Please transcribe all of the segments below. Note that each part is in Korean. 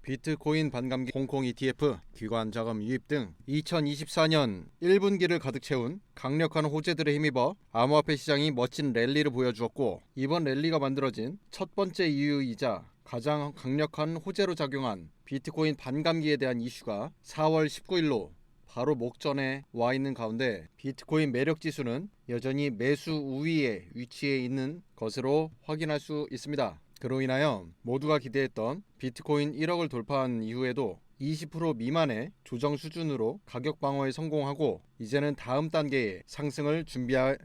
비트코인 반감기 홍콩 ETF 기관 자금 유입 등 2024년 1분기를 가득 채운 강력한 호재들에 힘입어 암호화폐 시장이 멋진 랠리를 보여주었고, 이번 랠리가 만들어진 첫 번째 이유이자 가장 강력한 호재로 작용한 비트코인 반감기에 대한 이슈가 4월 19일로 바로 목전에 와 있는 가운데, 비트코인 매력 지수는 여전히 매수 우위에 위치해 있는 것으로 확인할 수 있습니다. 그로 인하여 모두가 기대했던 비트코인 1억을 돌파한 이후에도 20% 미만의 조정 수준으로 가격 방어에 성공하고, 이제는 다음 단계의 상승을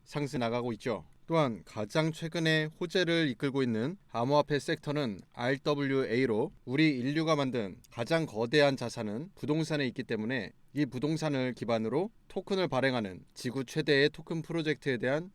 상승 나가고 있죠. 또한 가장 최근에 호재를 이끌고 있는 암호화폐 섹터는 RWA로, 우리 인류가 만든 가장 거대한 자산은 부동산에 있기 때문에 이 부동산을 기반으로 토큰을 발행하는 지구 최대의 토큰 프로젝트에 대한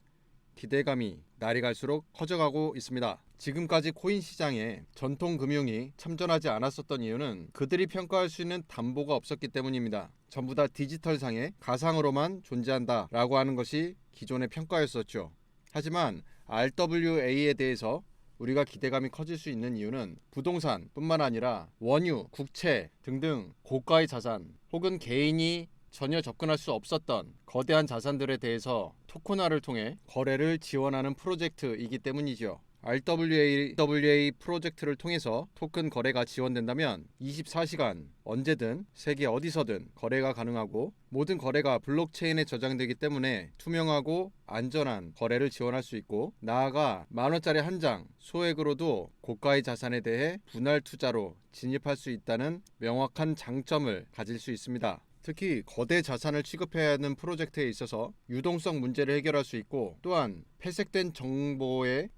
기대감이 날이 갈수록 커져가고 있습니다. 지금까지 코인 시장에 전통 금융이 참전하지 않았었던 이유는 그들이 평가할 수 있는 담보가 없었기 때문입니다. 전부 다 디지털상의 가상으로만 존재한다 라고 하는 것이 기존의 평가였었죠. 하지만 RWA에 대해서 우리가 기대감이 커질 수 있는 이유는 부동산 뿐만 아니라 원유, 국채 등등 고가의 자산, 혹은 개인이 전혀 접근할 수 없었던 거대한 자산들에 대해서 토큰화를 통해 거래를 지원하는 프로젝트이기 때문이죠. RWA 프로젝트를 통해서 토큰 거래가 지원된다면 24시간 언제든 세계 어디서든 거래가 가능하고, 모든 거래가 블록체인에 저장되기 때문에 투명하고 안전한 거래를 지원할 수 있고, 나아가 만원짜리 한 장 소액으로도 고가의 자산에 대해 분할 투자로 진입할 수 있다는 명확한 장점을 가질 수 있습니다. 특히 거대 자산을 취급해야 하는 프로젝트에 있어서 유동성 문제를 해결할 수 있고, 또한 폐색된 정보를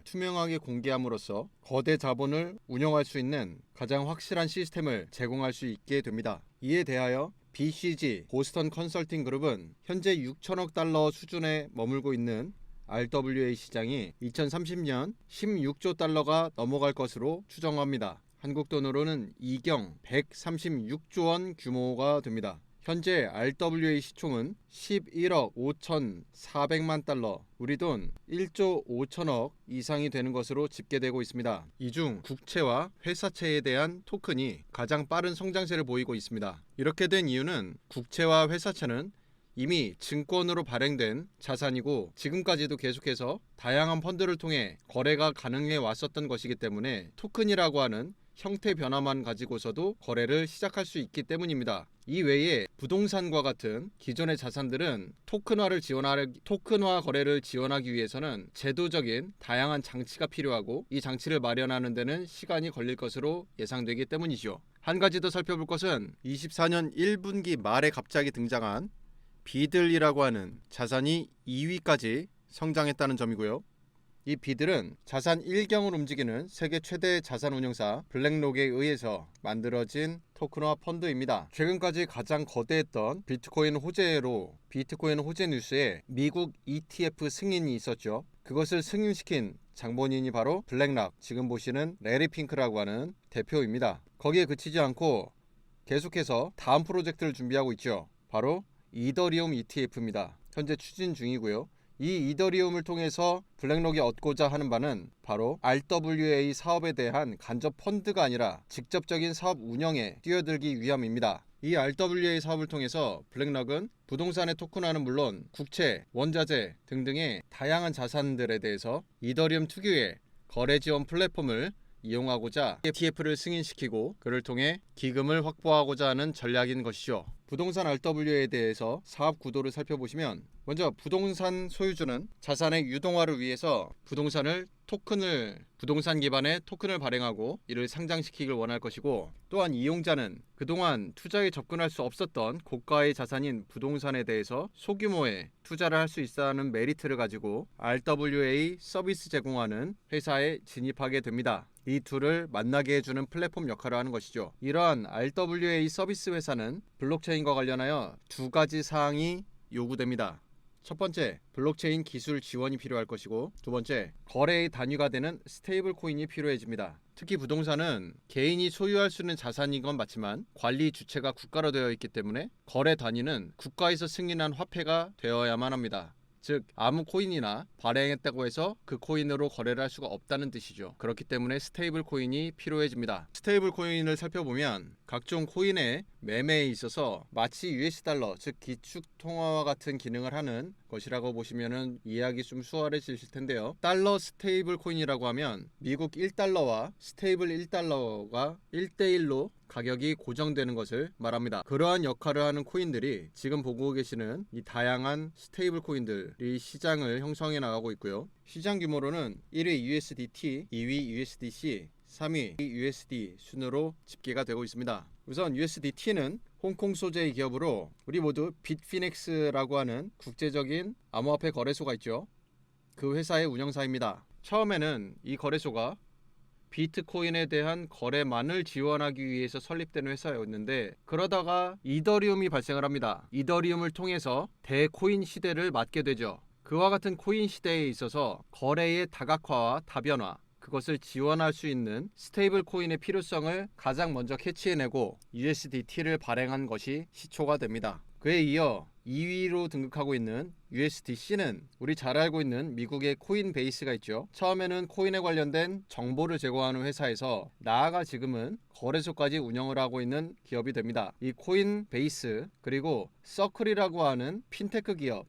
투명하게 공개함으로써 거대 자본을 운영할 수 있는 가장 확실한 시스템을 제공할 수 있게 됩니다. 이에 대하여 BCG 보스턴 컨설팅 그룹은 현재 6천억 달러 수준에 머물고 있는 RWA 시장이 2030년 16조 달러가 넘어갈 것으로 추정합니다. 한국 돈으로는 2경 136조 원 규모가 됩니다. 현재 RWA 시총은 11억 5,400만 달러, 우리 돈 1조 5천억 이상이 되는 것으로 집계되고 있습니다. 이 중 국채와 회사채에 대한 토큰이 가장 빠른 성장세를 보이고 있습니다. 이렇게 된 이유는 국채와 회사채는 이미 증권으로 발행된 자산이고, 지금까지도 계속해서 다양한 펀드를 통해 거래가 가능해 왔었던 것이기 때문에 토큰이라고 하는 형태 변화만 가지고서도 거래를 시작할 수 있기 때문입니다. 이 외에 부동산과 같은 기존의 자산들은 토큰화 거래를 지원하기 위해서는 제도적인 다양한 장치가 필요하고, 이 장치를 마련하는 데는 시간이 걸릴 것으로 예상되기 때문이죠. 한 가지 더 살펴볼 것은 24년 1분기 말에 갑자기 등장한 비들이라고 하는 자산이 2위까지 성장했다는 점이고요. 이 비들은 자산 1경을 움직이는 세계 최대 자산 운용사 블랙록에 의해서 만들어진 토큰화 펀드입니다. 최근까지 가장 거대했던 비트코인 호재 뉴스에 미국 ETF 승인이 있었죠. 그것을 승인시킨 장본인이 바로 블랙락, 지금 보시는 레리 핑크라고 하는 대표입니다. 거기에 그치지 않고 계속해서 다음 프로젝트를 준비하고 있죠. 바로 이더리움 ETF입니다. 현재 추진 중이고요. 이 이더리움을 통해서 블랙록이 얻고자 하는 바는 바로 RWA 사업에 대한 간접 펀드가 아니라 직접적인 사업 운영에 뛰어들기 위함입니다. 이 RWA 사업을 통해서 블랙록은 부동산의 토큰화는 물론 국채, 원자재 등등의 다양한 자산들에 대해서 이더리움 특유의 거래 지원 플랫폼을 이용하고자 ETF를 승인시키고, 그를 통해 기금을 확보하고자 하는 전략인 것이죠. 부동산 RWA에 대해서 사업 구도를 살펴보시면, 먼저 부동산 소유주는 자산의 유동화를 위해서 부동산 기반의 토큰을 발행하고 이를 상장시키길 원할 것이고, 또한 이용자는 그동안 투자에 접근할 수 없었던 고가의 자산인 부동산에 대해서 소규모의 투자를 할 수 있다는 메리트를 가지고 RWA 서비스 제공하는 회사에 진입하게 됩니다. 이 둘을 만나게 해주는 플랫폼 역할을 하는 것이죠. 이러한 RWA 서비스 회사는 블록체인과 관련하여 두 가지 사항이 요구됩니다. 첫 번째, 블록체인 기술 지원이 필요할 것이고, 두 번째, 거래의 단위가 되는 스테이블 코인이 필요해집니다. 특히 부동산은 개인이 소유할 수 있는 자산인 건 맞지만 관리 주체가 국가로 되어 있기 때문에 거래 단위는 국가에서 승인한 화폐가 되어야만 합니다. 즉 아무 코인이나 발행했다고 해서 그 코인으로 거래를 할 수가 없다는 뜻이죠. 그렇기 때문에 스테이블 코인이 필요해집니다. 스테이블 코인을 살펴보면 각종 코인의 매매에 있어서 마치 US 달러, 즉 기축 통화와 같은 기능을 하는 것이라고 보시면 이해하기 좀 수월해지실 텐데요. 달러 스테이블 코인이라고 하면 미국 1달러와 스테이블 1달러가 1대1로 가격이 고정되는 것을 말합니다. 그러한 역할을 하는 코인들이 지금 보고 계시는 이 다양한 스테이블 코인들이 시장을 형성해 나가고 있고요. 시장 규모로는 1위 USDT, 2위 USDC, 3위 USD 순으로 집계가 되고 있습니다. 우선 USDT는 홍콩 소재의 기업으로 우리 모두 빗피넥스라고 하는 국제적인 암호화폐 거래소가 있죠. 그 회사의 운영사입니다. 처음에는 이 거래소가 비트코인에 대한 거래만을 지원하기 위해서 설립된 회사였는데 그러다가 이더리움이 발생을 합니다. 이더리움을 통해서 대코인 시대를 맞게 되죠. 그와 같은 코인 시대에 있어서 거래의 다각화와 다변화, 그것을 지원할 수 있는 스테이블 코인의 필요성을 가장 먼저 캐치해내고 USDT를 발행한 것이 시초가 됩니다. 그에 이어 2위로 등극하고 있는 USDC는 우리 잘 알고 있는 미국의 코인 베이스가 있죠. 처음에는 코인에 관련된 정보를 제공하는 회사에서 나아가 지금은 거래소까지 운영을 하고 있는 기업이 됩니다. 이 코인 베이스 그리고 서클이라고 하는 핀테크 기업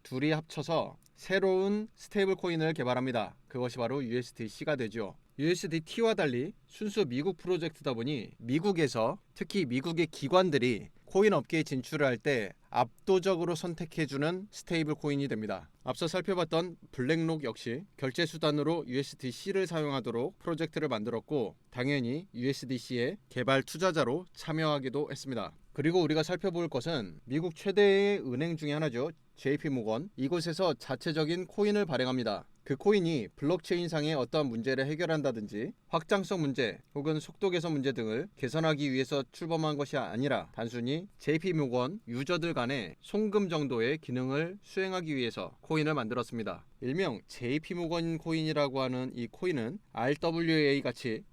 둘이 합쳐서 새로운 스테이블 코인을 개발합니다. 그것이 바로 USDC가 되죠. USDT와 달리 순수 미국 프로젝트다 보니 미국에서 특히 미국의 기관들이 코인 업계에 진출을 할 때 압도적으로 선택해주는 스테이블 코인이 됩니다. 앞서 살펴봤던 블랙록 역시 결제 수단으로 USDC를 사용하도록 프로젝트를 만들었고 당연히 USDC의 개발 투자자로 참여하기도 했습니다. 그리고 우리가 살펴볼 것은 미국 최대의 은행 중에 하나죠. JP모건. 이곳에서 자체적인 코인을 발행합니다. 그 코인이 블록체인상의 어떠한 문제를 해결한다든지 확장성 문제 혹은 속도 개선 문제 등을 개선하기 위해서 출범한 것이 아니라 단순히 JP모건 유저들 간의 송금 정도의 기능을 수행하기 위해서 코인을 만들었습니다. 일명 JP모건 코인이라고 하는 이 코인은 RWA 같이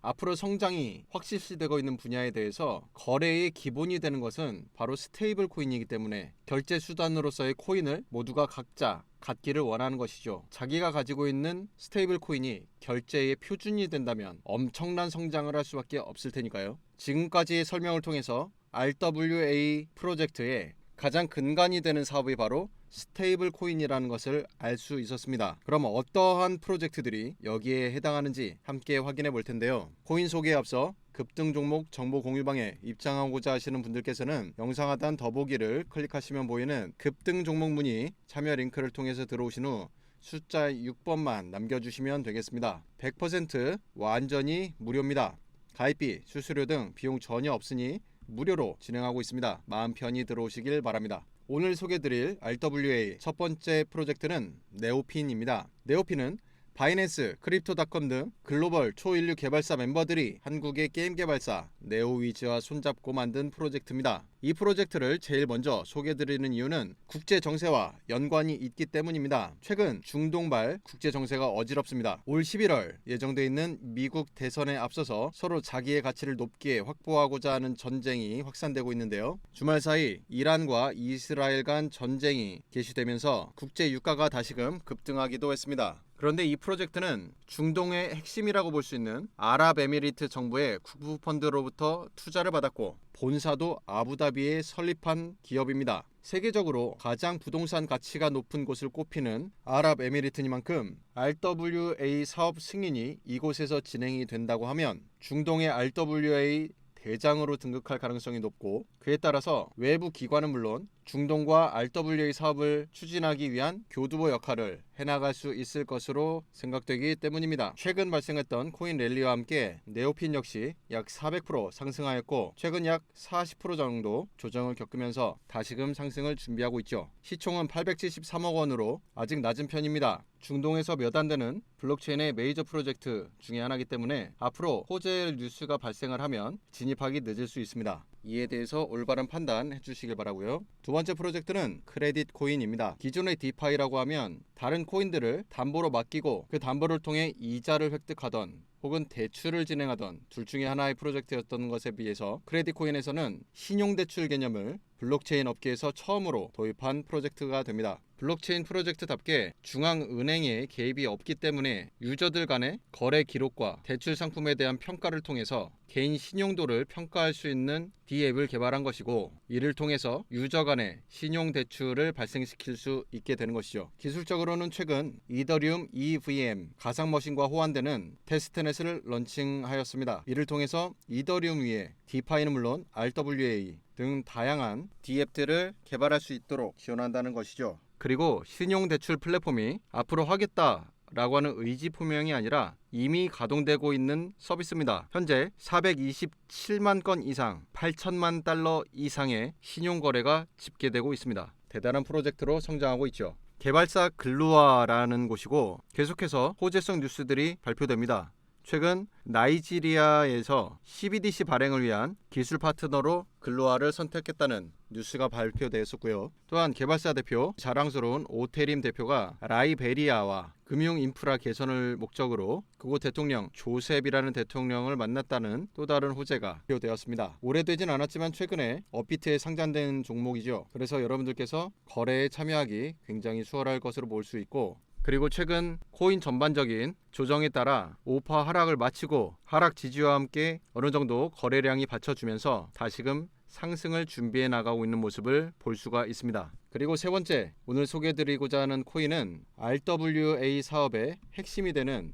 앞으로 성장이 확실시되고 있는 분야에 대해서 거래의 기본이 되는 것은 바로 스테이블 코인이기 때문에 결제 수단으로서의 코인을 모두가 각자 갖기를 원하는 것이죠. 자기가 가지고 있는 스테이블 코인이 결제의 표준이 된다면 엄청난 성장을 할 수밖에 없을 테니까요. 지금까지의 설명을 통해서 RWA 프로젝트의 가장 근간이 되는 사업이 바로 스테이블 코인이라는 것을 알 수 있었습니다. 그럼 어떠한 프로젝트들이 여기에 해당하는지 함께 확인해 볼 텐데요. 코인 소개에 앞서 급등 종목 정보 공유방에 입장하고자 하시는 분들께서는 영상 하단 더보기를 클릭하시면 보이는 급등 종목 문의 참여 링크를 통해서 들어오신 후 숫자 6번만 남겨주시면 되겠습니다. 100% 완전히 무료입니다. 가입비, 수수료 등 비용 전혀 없으니 무료로 진행하고 있습니다. 마음 편히 들어오시길 바랍니다. 오늘 소개드릴 RWA 첫 번째 프로젝트는 네오핀입니다. 네오핀은 바이낸스, 크립토닷컴 등 글로벌 초인류 개발사 멤버들이 한국의 게임 개발사 네오위즈와 손잡고 만든 프로젝트입니다. 이 프로젝트를 제일 먼저 소개드리는 이유는 국제 정세와 연관이 있기 때문입니다. 최근 중동발 국제 정세가 어지럽습니다. 올 11월 예정돼 있는 미국 대선에 앞서서 서로 자기의 가치를 높게 확보하고자 하는 전쟁이 확산되고 있는데요. 주말 사이 이란과 이스라엘 간 전쟁이 개시되면서 국제 유가가 다시금 급등하기도 했습니다. 그런데 이 프로젝트는 중동의 핵심이라고 볼 수 있는 아랍에미리트 정부의 국부 펀드로부터 투자를 받았고 본사도 아부다비에 설립한 기업입니다. 세계적으로 가장 부동산 가치가 높은 곳을 꼽히는 아랍에미리트니만큼 RWA 사업 승인이 이곳에서 진행이 된다고 하면 중동의 RWA 대장으로 등극할 가능성이 높고 그에 따라서 외부 기관은 물론 중동과 RWA 사업을 추진하기 위한 교두보 역할을 해나갈 수 있을 것으로 생각되기 때문입니다. 최근 발생했던 코인 랠리와 함께 네오핀 역시 약 400% 상승하였고 최근 약 40% 정도 조정을 겪으면서 다시금 상승을 준비하고 있죠. 시총은 873억 원으로 아직 낮은 편입니다. 중동에서 몇 안 되는 블록체인의 메이저 프로젝트 중에 하나이기 때문에 앞으로 호재 뉴스가 발생을 하면 진입하기 늦을 수 있습니다. 이에 대해서 올바른 판단해 주시길 바라고요. 두 번째 프로젝트는 크레딧 코인입니다. 기존의 디파이라고 하면 다른 코인들을 담보로 맡기고 그 담보를 통해 이자를 획득하던 혹은 대출을 진행하던 둘 중에 하나의 프로젝트였던 것에 비해서 크레딧 코인에서는 신용대출 개념을 블록체인 업계에서 처음으로 도입한 프로젝트가 됩니다. 블록체인 프로젝트답게 중앙은행의 개입이 없기 때문에 유저들 간의 거래 기록과 대출 상품에 대한 평가를 통해서 개인 신용도를 평가할 수 있는 D앱을 개발한 것이고, 이를 통해서 유저 간의 신용 대출을 발생시킬 수 있게 되는 것이죠. 기술적으로는 최근 이더리움 EVM 가상머신과 호환되는 테스트넷을 런칭하였습니다. 이를 통해서 이더리움 위에 디파이는 물론 RWA 등 다양한 D앱들을 개발할 수 있도록 지원한다는 것이죠. 그리고 신용대출 플랫폼이 앞으로 하겠다라고 하는 의지 표명이 아니라 이미 가동되고 있는 서비스입니다. 현재 427만 건 이상, 8천만 달러 이상의 신용거래가 집계되고 있습니다. 대단한 프로젝트로 성장하고 있죠. 개발사 글루아라는 곳이고, 계속해서 호재성 뉴스들이 발표됩니다. 최근 나이지리아에서 CBDC 발행을 위한 기술 파트너로 글루아를 선택했다는 뉴스가 발표되었었고요. 또한 개발사 대표, 자랑스러운 오테림 대표가 라이베리아와 금융 인프라 개선을 목적으로 그곳 대통령 조셉이라는 대통령을 만났다는 또 다른 호재가 발표되었습니다. 오래되진 않았지만 최근에 업비트에 상장된 종목이죠. 그래서 여러분들께서 거래에 참여하기 굉장히 수월할 것으로 볼 수 있고, 그리고 최근 코인 전반적인 조정에 따라 5% 하락을 마치고 하락 지지와 함께 어느 정도 거래량이 받쳐주면서 다시금 상승을 준비해 나가고 있는 모습을 볼 수가 있습니다. 그리고 세 번째, 오늘 소개해드리고자 하는 코인은 RWA 사업의 핵심이 되는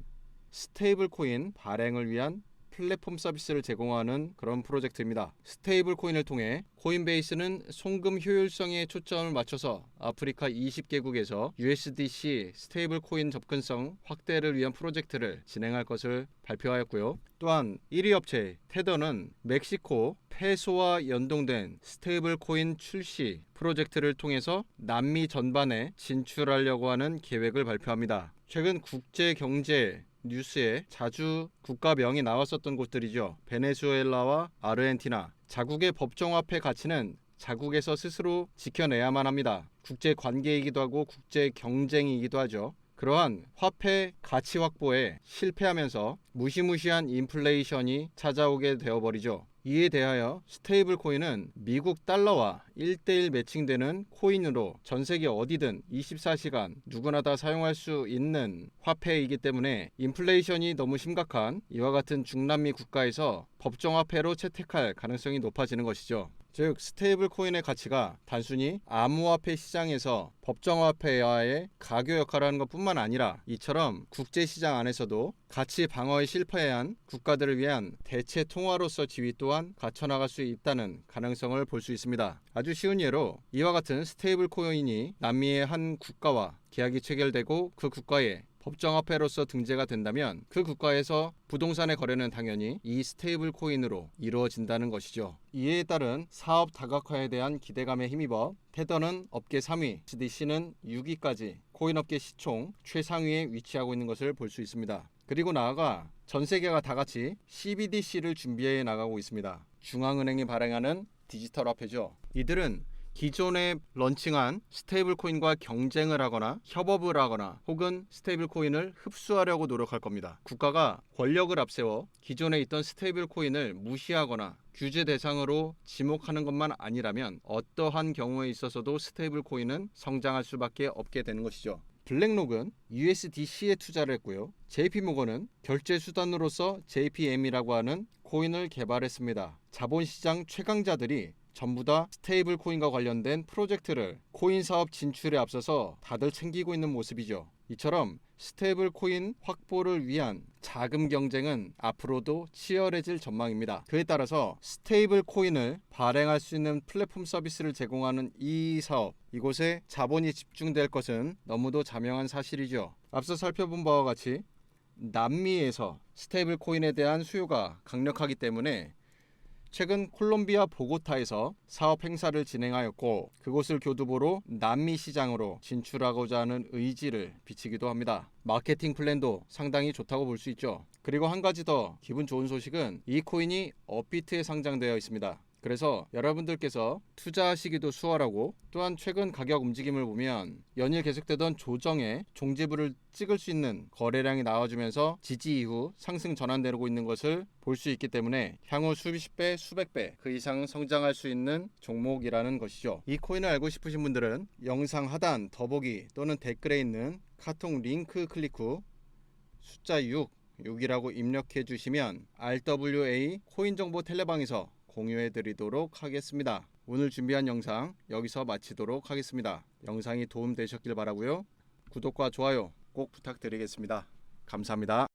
스테이블 코인 발행을 위한 플랫폼 서비스를 제공하는 그런 프로젝트입니다. 스테이블 코인을 통해 코인베이스는 송금 효율성에 초점을 맞춰서 아프리카 20개국에서 USDC 스테이블 코인 접근성 확대를 위한 프로젝트를 진행할 것을 발표하였고요. 또한 1위 업체 테더는 멕시코 페소와 연동된 스테이블 코인 출시 프로젝트를 통해서 남미 전반에 진출하려고 하는 계획을 발표합니다. 최근 국제 경제 뉴스에 자주 국가명이 나왔었던 곳들이죠. 베네수엘라와 아르헨티나. 자국의 법정화폐 가치는 자국에서 스스로 지켜내야만 합니다. 국제 관계이기도 하고 국제 경쟁이기도 하죠. 그러한 화폐 가치 확보에 실패하면서 무시무시한 인플레이션이 찾아오게 되어버리죠. 이에 대하여 스테이블 코인은 미국 달러와 1:1 매칭되는 코인으로 전 세계 어디든 24시간 누구나 다 사용할 수 있는 화폐이기 때문에 인플레이션이 너무 심각한 이와 같은 중남미 국가에서 법정화폐로 채택할 가능성이 높아지는 것이죠. 즉 스테이블 코인의 가치가 단순히 암호화폐 시장에서 법정화폐와의 가교 역할을 하는 것뿐만 아니라 이처럼 국제시장 안에서도 가치 방어에 실패한 국가들을 위한 대체 통화로서 지위 또한 갖춰나갈 수 있다는 가능성을 볼 수 있습니다. 아주 쉬운 예로 이와 같은 스테이블 코인이 남미의 한 국가와 계약이 체결되고 그 국가에 법정화폐로서 등재가 된다면 그 국가에서 부동산의 거래는 당연히 이 스테이블 코인으로 이루어진다는 것이죠. 이에 따른 사업 다각화에 대한 기대감에 힘입어 테더는 업계 3위, USDC는 6위까지 코인업계 시총 최상위에 위치하고 있는 것을 볼 수 있습니다. 그리고 나아가 전 세계가 다 같이 CBDC를 준비해 나가고 있습니다. 중앙은행이 발행하는 디지털 화폐죠. 이들은 기존에 런칭한 스테이블 코인과 경쟁을 하거나 협업을 하거나 혹은 스테이블 코인을 흡수하려고 노력할 겁니다. 국가가 권력을 앞세워 기존에 있던 스테이블 코인을 무시하거나 규제 대상으로 지목하는 것만 아니라면 어떠한 경우에 있어서도 스테이블 코인은 성장할 수밖에 없게 되는 것이죠. 블랙록은 USDC에 투자를 했고요. JP모건은 결제 수단으로서 JPM이라고 하는 코인을 개발했습니다. 자본시장 최강자들이 전부 다 스테이블 코인과 관련된 프로젝트를 코인 사업 진출에 앞서서 다들 챙기고 있는 모습이죠. 이처럼 스테이블 코인 확보를 위한 자금 경쟁은 앞으로도 치열해질 전망입니다. 그에 따라서 스테이블 코인을 발행할 수 있는 플랫폼 서비스를 제공하는 이 사업, 이곳에 자본이 집중될 것은 너무도 자명한 사실이죠. 앞서 살펴본 바와 같이 남미에서 스테이블 코인에 대한 수요가 강력하기 때문에 최근 콜롬비아 보고타에서 사업 행사를 진행하였고 그곳을 교두보로 남미 시장으로 진출하고자 하는 의지를 비치기도 합니다. 마케팅 플랜도 상당히 좋다고 볼 수 있죠. 그리고 한 가지 더 기분 좋은 소식은 이 코인이 업비트에 상장되어 있습니다. 그래서 여러분들께서 투자하시기도 수월하고, 또한 최근 가격 움직임을 보면 연일 계속되던 조정에 종지부를 찍을 수 있는 거래량이 나와주면서 지지 이후 상승 전환되고 있는 것을 볼 수 있기 때문에 향후 수십 배, 수백 배 그 이상 성장할 수 있는 종목이라는 것이죠. 이 코인을 알고 싶으신 분들은 영상 하단 더보기 또는 댓글에 있는 카톡 링크 클릭 후 숫자 6이라고 입력해 주시면 RWA 코인 정보 텔레방에서 공유해 드리도록 하겠습니다. 오늘 준비한 영상 여기서 마치도록 하겠습니다. 영상이 도움되셨길 바라고요. 구독과 좋아요 꼭 부탁드리겠습니다. 감사합니다.